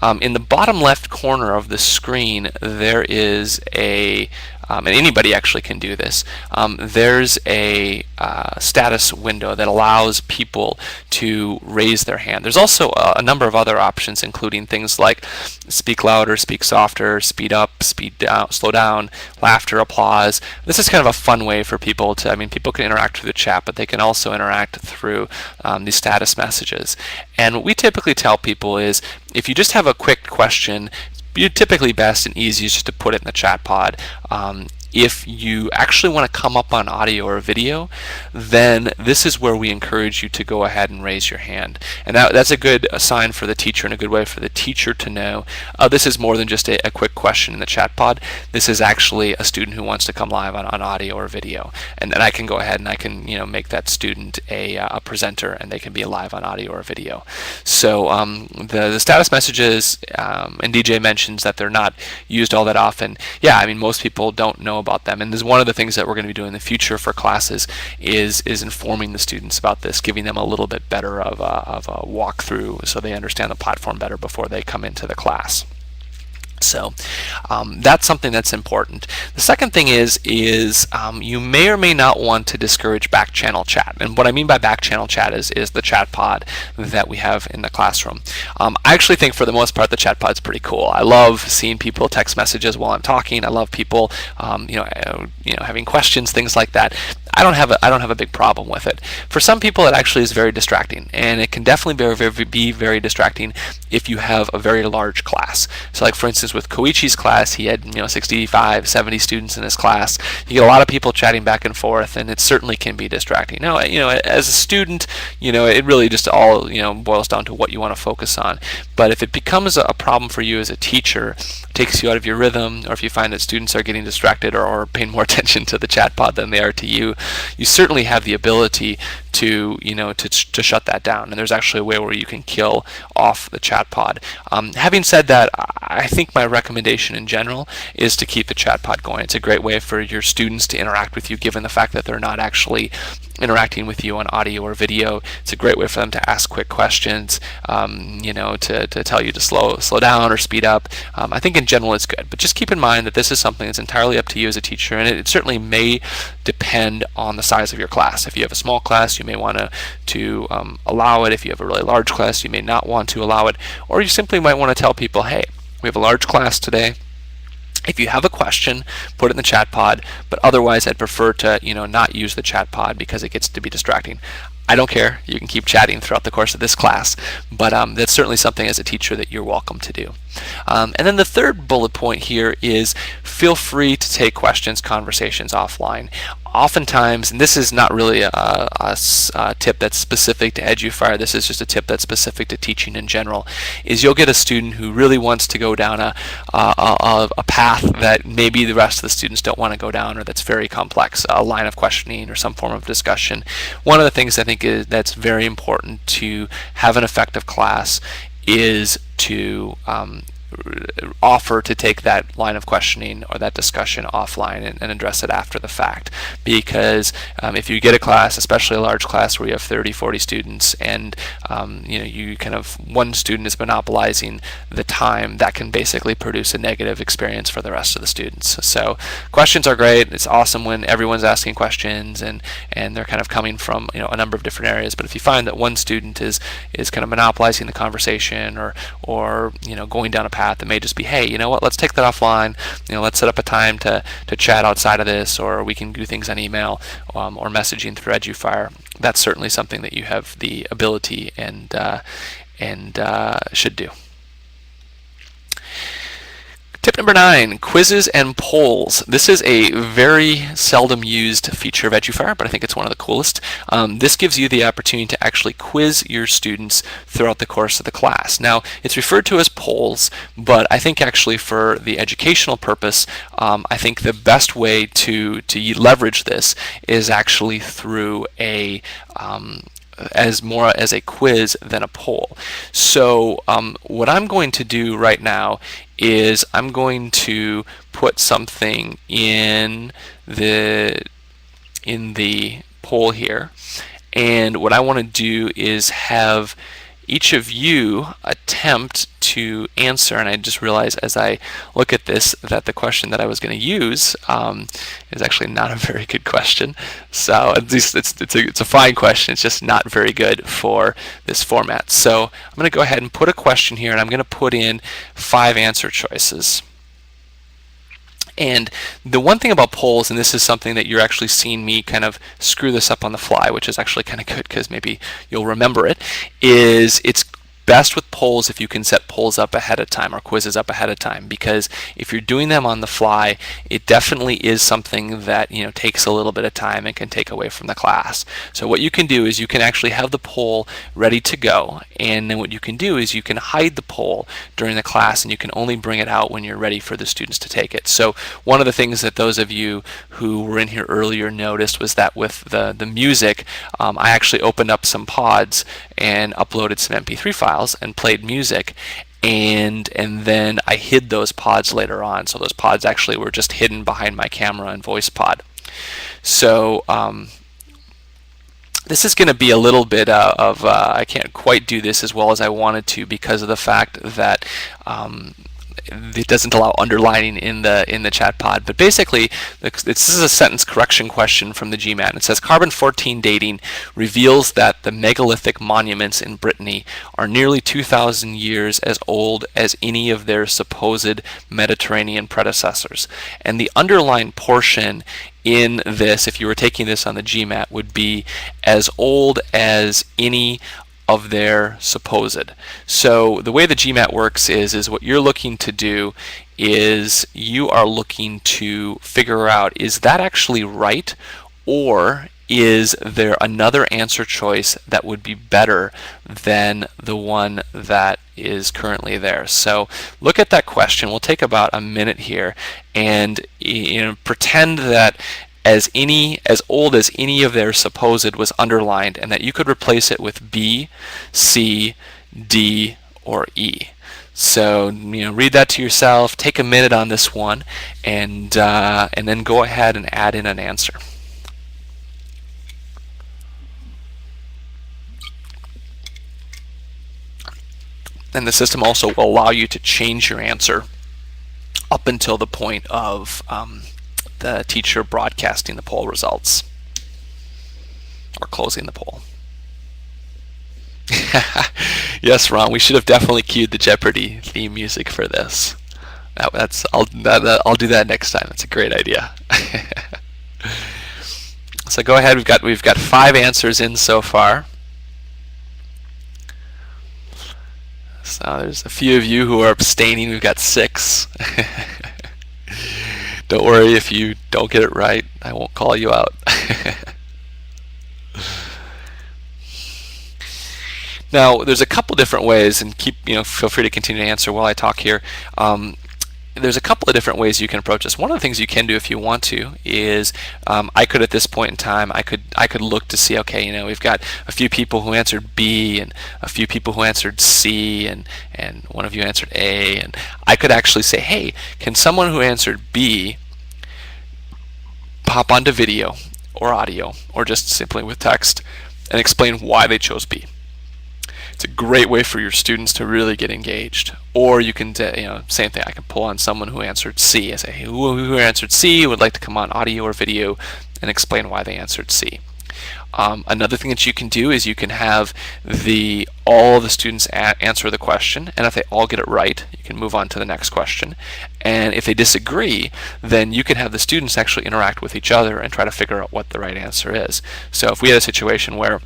In the bottom left corner of the screen, there is a and anybody actually can do this. There's a status window that allows people to raise their hand. There's also a number of other options, including things like speak louder, speak softer, speed up, speed down, slow down, laughter, applause. This is kind of a fun way for people to, people can interact through the chat, but they can also interact through these status messages. And what we typically tell people is, if you just have a quick question, you're typically best and easiest just to put it in the chat pod. If you actually want to come up on audio or video, then this is where we encourage you to go ahead and raise your hand. And that's a good sign for the teacher and a good way for the teacher to know this is more than just a quick question in the chat pod. This is actually a student who wants to come live on audio or video. And then I can go ahead and I can make that student a presenter, and they can be live on audio or video. So the status messages, and DJ mentions that they're not used all that often. Yeah, most people don't know about them, and this is one of the things that we're going to be doing in the future for classes is informing the students about this, giving them a little bit better of a walkthrough so they understand the platform better before they come into the class. So that's something that's important. The second thing is you may or may not want to discourage back channel chat. And what I mean by back channel chat is the chat pod that we have in the classroom. I actually think for the most part the chat pod's pretty cool. I love seeing people text messages while I'm talking. I love people having questions, things like that. I don't have a big problem with it. For some people, it actually is very distracting, and it can definitely be very distracting if you have a very large class. So, like for instance, with Koichi's class, he had 65, 70 students in his class. You get a lot of people chatting back and forth, and it certainly can be distracting. Now, as a student, it really just all boils down to what you want to focus on. But if it becomes a problem for you as a teacher, takes you out of your rhythm, or if you find that students are getting distracted or paying more attention to the chat pod than they are to you, you certainly have the ability to to shut that down. And there's actually a way where you can kill off the chat pod. Having said that, I think my recommendation in general is to keep the chat pod going. It's a great way for your students to interact with you, given the fact that they're not actually interacting with you on audio or video. It's a great way for them to ask quick questions, to tell you to slow down or speed up. I think in general it's good, but just keep in mind that this is something that's entirely up to you as a teacher, and it certainly may depend on the size of your class. If you have a small class, you may want to allow it. If you have a really large class, you may not want to allow it, or you simply might want to tell people, hey, we have a large class today. If you have a question, put it in the chat pod, but otherwise I'd prefer to not use the chat pod because it gets to be distracting. I don't care. You can keep chatting throughout the course of this class, but that's certainly something as a teacher that you're welcome to do. And then the third bullet point here is feel free to take questions, conversations offline. Oftentimes, and this is not really a tip that's specific to eduFire, this is just a tip that's specific to teaching in general, is you'll get a student who really wants to go down a path that maybe the rest of the students don't want to go down, or that's very complex, a line of questioning or some form of discussion. One of the things I think that's very important to have an effective class is to offer to take that line of questioning or that discussion offline and address it after the fact. Because if you get a class, especially a large class where you have 30, 40 students, and you kind of one student is monopolizing the time, that can basically produce a negative experience for the rest of the students. So questions are great. It's awesome when everyone's asking questions and they're kind of coming from a number of different areas. But if you find that one student is kind of monopolizing the conversation or going down a path, it may just be, hey, you know what, let's take that offline, let's set up a time to chat outside of this, or we can do things on email or messaging through eduFire. That's certainly something that you have the ability and should do. Tip number 9, quizzes and polls. This is a very seldom used feature of eduFire, but I think it's one of the coolest. This gives you the opportunity to actually quiz your students throughout the course of the class. Now, it's referred to as polls, but I think actually for the educational purpose, I think the best way to leverage this is actually through as more as a quiz than a poll. So what I'm going to do right now is I'm going to put something in the poll here, and what I want to do is have each of you attempt to answer, and I just realized as I look at this that the question that I was going to use is actually not a very good question. So at least it's a fine question. It's just not very good for this format. So I'm going to go ahead and put a question here, and I'm going to put in 5 answer choices. And the one thing about polls, and this is something that you're actually seeing me kind of screw this up on the fly, which is actually kind of good because maybe you'll remember it, is it's best with polls if you can set polls up ahead of time or quizzes up ahead of time, because if you're doing them on the fly, it definitely is something that takes a little bit of time and can take away from the class. So what you can do is you can actually have the poll ready to go, and then what you can do is you can hide the poll during the class, and you can only bring it out when you're ready for the students to take it. So one of the things that those of you who were in here earlier noticed was that with the music, I actually opened up some pods and uploaded some MP3 files and played music, and then I hid those pods later on. So those pods actually were just hidden behind my camera and voice pod. So this is going to be a little bit of I can't quite do this as well as I wanted to because of the fact that it doesn't allow underlining in the chat pod. But basically, this is a sentence correction question from the GMAT. It says carbon-14 dating reveals that the megalithic monuments in Brittany are nearly 2,000 years as old as any of their supposed Mediterranean predecessors. And the underlined portion in this, if you were taking this on the GMAT, would be as old as any of their supposed. So the way the GMAT works is what you're looking to do is you are looking to figure out, is that actually right, or is there another answer choice that would be better than the one that is currently there? So look at that question. We'll take about a minute here and pretend that as old as any of their supposed was underlined, and that you could replace it with B, C, D, or E. So read that to yourself, take a minute on this one, and then go ahead and add in an answer. And the system also will allow you to change your answer up until the point of the teacher broadcasting the poll results or closing the poll. Yes, Ron, we should have definitely cued the Jeopardy theme music for this. I'll do that next time. That's a great idea. So go ahead. We've got 5 answers in so far. So there's a few of you who are abstaining. We've got 6. Don't worry if you don't get it right. I won't call you out. Now, there's a couple different ways, and feel free to continue to answer while I talk here. There's a couple of different ways you can approach this. One of the things you can do if you want to is I could at this point in time I could look to see, okay, we've got a few people who answered B and a few people who answered C and one of you answered A, and I could actually say, hey, can someone who answered B pop onto video or audio or just simply with text and explain why they chose B? It's a great way for your students to really get engaged. Or you can, same thing. I can pull on someone who answered C and say, hey, who answered C would like to come on audio or video and explain why they answered C. Another thing that you can do is you can have all the students answer the question, and if they all get it right, you can move on to the next question. And if they disagree, then you can have the students actually interact with each other and try to figure out what the right answer is. So if we had a situation where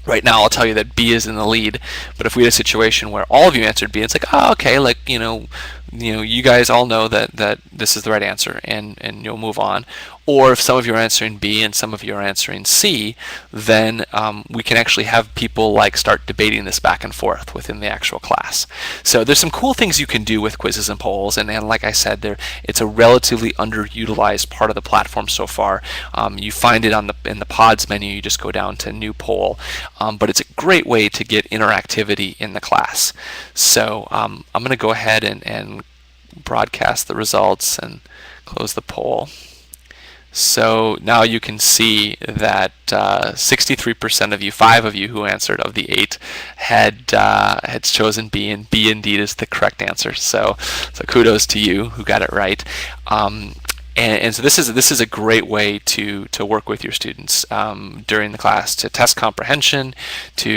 right now I'll tell you that B is in the lead, but if we had a situation where all of you answered B, it's like, oh, okay, like you guys all know that this is the right answer, and you'll move on. Or if some of you are answering B and some of you are answering C, then we can actually have people start debating this back and forth within the actual class. So there's some cool things you can do with quizzes and polls, and like I said, it's a relatively underutilized part of the platform so far. You find it in the pods menu. You just go down to new poll, but it's a great way to get interactivity in the class. So I'm going to go ahead and broadcast the results and close the poll. So now you can see that 63% of you, 5 of you who answered of the 8, had chosen B, and B indeed is the correct answer. So kudos to you who got it right. And so this is a great way to work with your students during the class, to test comprehension, to